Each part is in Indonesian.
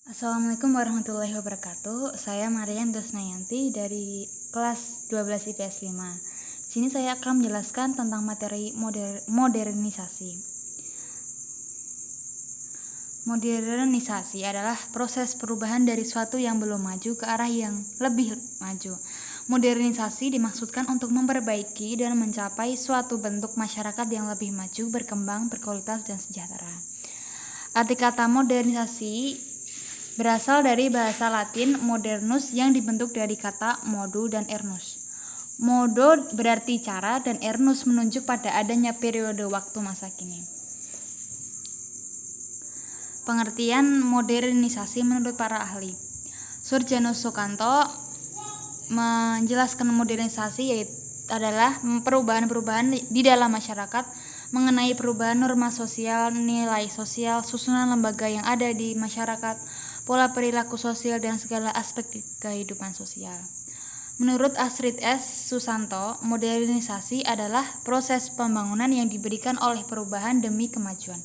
Assalamualaikum warahmatullahi wabarakatuh. Saya Mariam Dosnayanti dari kelas 12 IPS 5. Di sini saya akan menjelaskan tentang materi modernisasi. Modernisasi adalah proses perubahan dari suatu yang belum maju ke arah yang lebih maju. Modernisasi dimaksudkan untuk memperbaiki dan mencapai suatu bentuk masyarakat yang lebih maju, berkembang, berkualitas, dan sejahtera. Arti kata modernisasi berasal dari bahasa Latin modernus yang dibentuk dari kata modo dan ernus. Modo berarti cara dan ernus menunjuk pada adanya periode waktu masa kini. Pengertian modernisasi menurut para ahli. Surjanus Sukanto menjelaskan modernisasi adalah perubahan-perubahan di dalam masyarakat mengenai perubahan norma sosial, nilai sosial, susunan lembaga yang ada di masyarakat, pola perilaku sosial, dan segala aspek kehidupan sosial. Menurut Astrid S. Susanto, modernisasi adalah proses pembangunan yang diberikan oleh perubahan demi kemajuan.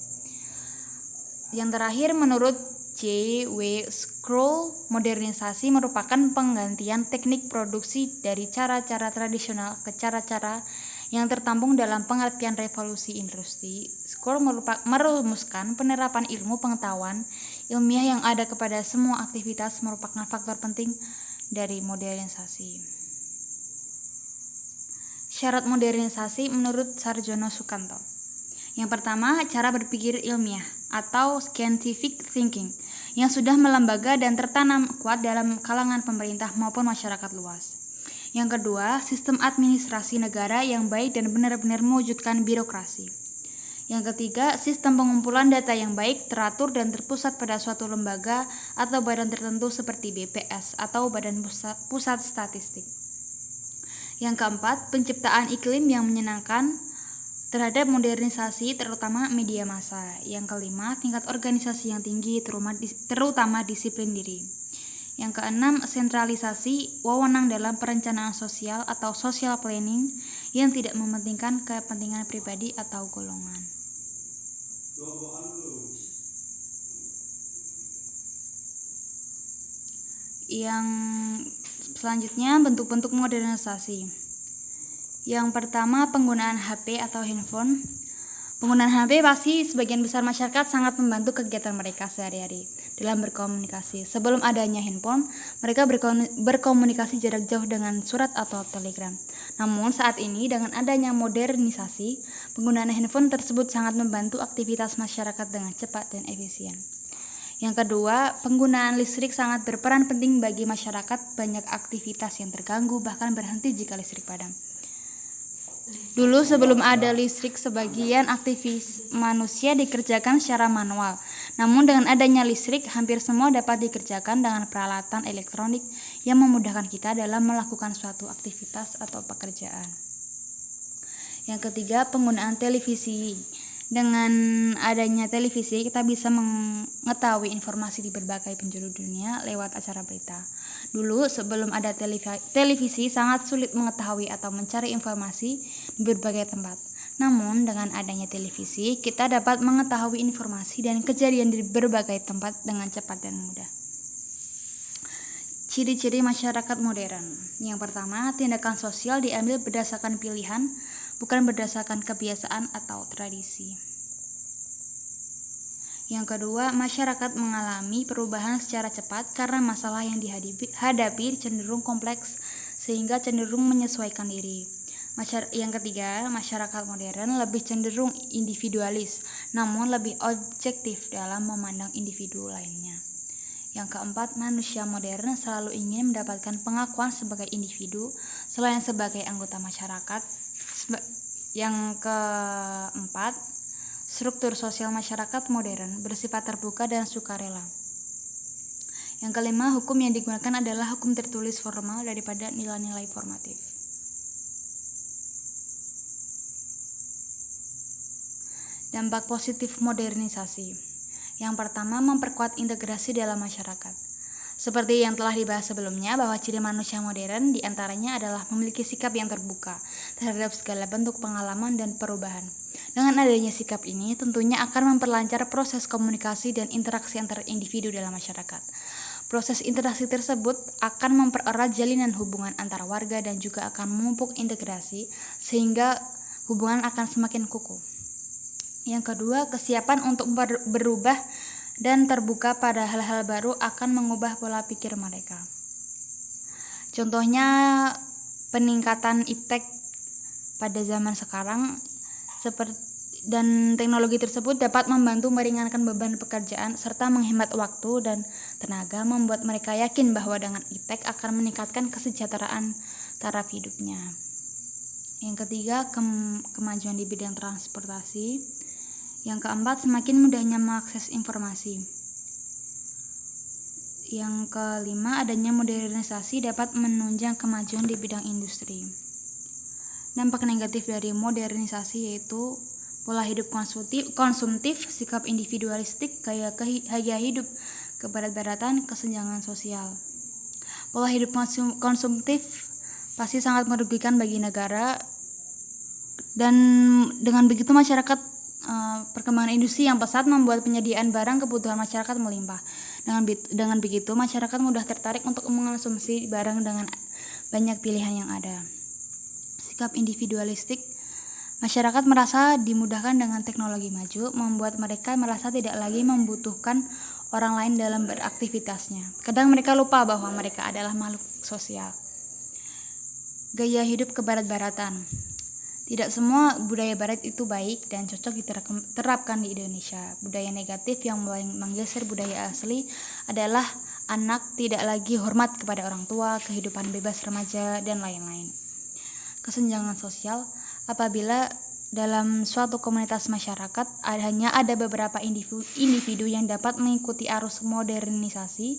Yang terakhir, menurut J. W. Scroll, modernisasi merupakan penggantian teknik produksi dari cara-cara tradisional ke cara-cara yang tertampung dalam pengertian revolusi industri. Scroll merumuskan penerapan ilmu pengetahuan ilmiah yang ada kepada semua aktivitas merupakan faktor penting dari modernisasi. Syarat modernisasi menurut Sarjono Sukanto. Yang pertama, cara berpikir ilmiah atau scientific thinking yang sudah melembaga dan tertanam kuat dalam kalangan pemerintah maupun masyarakat luas. Yang kedua, sistem administrasi negara yang baik dan benar-benar mewujudkan birokrasi. Yang ketiga, sistem pengumpulan data yang baik, teratur dan terpusat pada suatu lembaga atau badan tertentu seperti BPS atau Badan Pusat Statistik. Yang keempat, penciptaan iklim yang menyenangkan terhadap modernisasi terutama media massa. Yang kelima, tingkat organisasi yang tinggi terutama disiplin diri. Yang keenam, sentralisasi wewenang dalam perencanaan sosial atau social planning yang tidak mementingkan kepentingan pribadi atau golongan. Yang selanjutnya, bentuk-bentuk modernisasi. Yang pertama, penggunaan HP atau handphone. Penggunaan HP pasti sebagian besar masyarakat sangat membantu kegiatan mereka sehari-hari dalam berkomunikasi. Sebelum adanya handphone, mereka berkomunikasi jarak jauh dengan surat atau telegram. Namun saat ini dengan adanya modernisasi, penggunaan handphone tersebut sangat membantu aktivitas masyarakat dengan cepat dan efisien. Yang kedua, penggunaan listrik sangat berperan penting bagi masyarakat. Banyak aktivitas yang terganggu bahkan berhenti jika listrik padam. Dulu sebelum ada listrik, sebagian aktivitas manusia dikerjakan secara manual. Namun dengan adanya listrik, hampir semua dapat dikerjakan dengan peralatan elektronik yang memudahkan kita dalam melakukan suatu aktivitas atau pekerjaan. Yang ketiga, penggunaan televisi. Dengan adanya televisi, kita bisa mengetahui informasi di berbagai penjuru dunia lewat acara berita. Dulu sebelum ada televisi sangat sulit mengetahui atau mencari informasi di berbagai tempat. Namun dengan adanya televisi, kita dapat mengetahui informasi dan kejadian di berbagai tempat dengan cepat dan mudah. Ciri-ciri masyarakat modern. Yang pertama, tindakan sosial diambil berdasarkan pilihan, bukan berdasarkan kebiasaan atau tradisi. Yang kedua, masyarakat mengalami perubahan secara cepat karena masalah yang dihadapi cenderung kompleks sehingga cenderung menyesuaikan diri. Yang ketiga, masyarakat modern lebih cenderung individualis, namun lebih objektif dalam memandang individu lainnya. Yang keempat, manusia modern selalu ingin mendapatkan pengakuan sebagai individu selain sebagai anggota masyarakat. Yang keempat, struktur sosial masyarakat modern bersifat terbuka dan sukarela. Yang kelima, hukum yang digunakan adalah hukum tertulis formal daripada nilai-nilai formatif. Dampak positif modernisasi. Yang pertama, memperkuat integrasi dalam masyarakat. Seperti yang telah dibahas sebelumnya, bahwa ciri manusia modern diantaranya adalah memiliki sikap yang terbuka terhadap segala bentuk pengalaman dan perubahan. Dengan adanya sikap ini, tentunya akan memperlancar proses komunikasi dan interaksi antar individu dalam masyarakat. Proses interaksi tersebut akan mempererat jalinan hubungan antara warga dan juga akan memupuk integrasi sehingga hubungan akan semakin kukuh. Yang kedua, kesiapan untuk berubah dan terbuka pada hal-hal baru akan mengubah pola pikir mereka. Contohnya peningkatan iptek pada zaman sekarang dan teknologi tersebut dapat membantu meringankan beban pekerjaan serta menghemat waktu dan tenaga, membuat mereka yakin bahwa dengan iptek akan meningkatkan kesejahteraan taraf hidupnya. Yang ketiga, kemajuan di bidang transportasi. Yang keempat, semakin mudahnya mengakses informasi. Yang kelima, adanya modernisasi dapat menunjang kemajuan di bidang industri. Dampak negatif dari modernisasi yaitu pola hidup konsumtif, sikap individualistik, gaya hidup kebarat-baratan, kesenjangan sosial. Pola hidup konsumtif pasti sangat merugikan bagi negara, dan dengan begitu masyarakat perkembangan industri yang pesat membuat penyediaan barang kebutuhan masyarakat melimpah. Dengan begitu masyarakat mudah tertarik untuk mengonsumsi barang dengan banyak pilihan yang ada. Sikap individualistik, masyarakat merasa dimudahkan dengan teknologi maju, membuat mereka merasa tidak lagi membutuhkan orang lain dalam beraktivitasnya. Kadang mereka lupa bahwa mereka adalah makhluk sosial. Gaya hidup kebarat-baratan. Tidak semua budaya barat itu baik dan cocok diterapkan di Indonesia. Budaya negatif yang mulai menggeser budaya asli adalah anak tidak lagi hormat kepada orang tua, kehidupan bebas remaja, dan lain-lain. Kesenjangan sosial, apabila dalam suatu komunitas masyarakat hanya ada beberapa individu yang dapat mengikuti arus modernisasi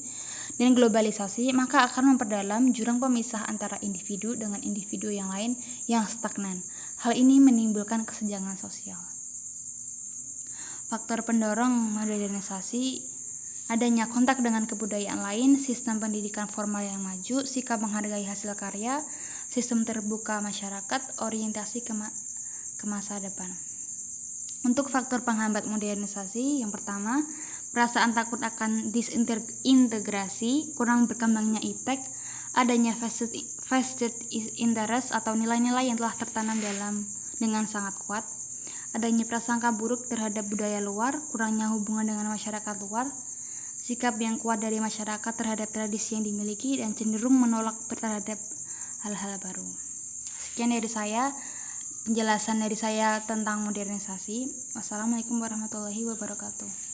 dan globalisasi, maka akan memperdalam jurang pemisah antara individu dengan individu yang lain yang stagnan. Hal ini menimbulkan kesenjangan sosial. Faktor pendorong modernisasi: adanya kontak dengan kebudayaan lain, sistem pendidikan formal yang maju, sikap menghargai hasil karya, sistem terbuka masyarakat, orientasi ke masa depan. Untuk faktor penghambat modernisasi, yang pertama, perasaan takut akan disintegrasi, kurang berkembangnya iptek, adanya vested interest atau nilai-nilai yang telah tertanam dengan sangat kuat, adanya prasangka buruk terhadap budaya luar, kurangnya hubungan dengan masyarakat luar, sikap yang kuat dari masyarakat terhadap tradisi yang dimiliki, dan cenderung menolak terhadap hal-hal baru. Sekian dari saya, penjelasan dari saya tentang modernisasi. Wassalamualaikum warahmatullahi wabarakatuh.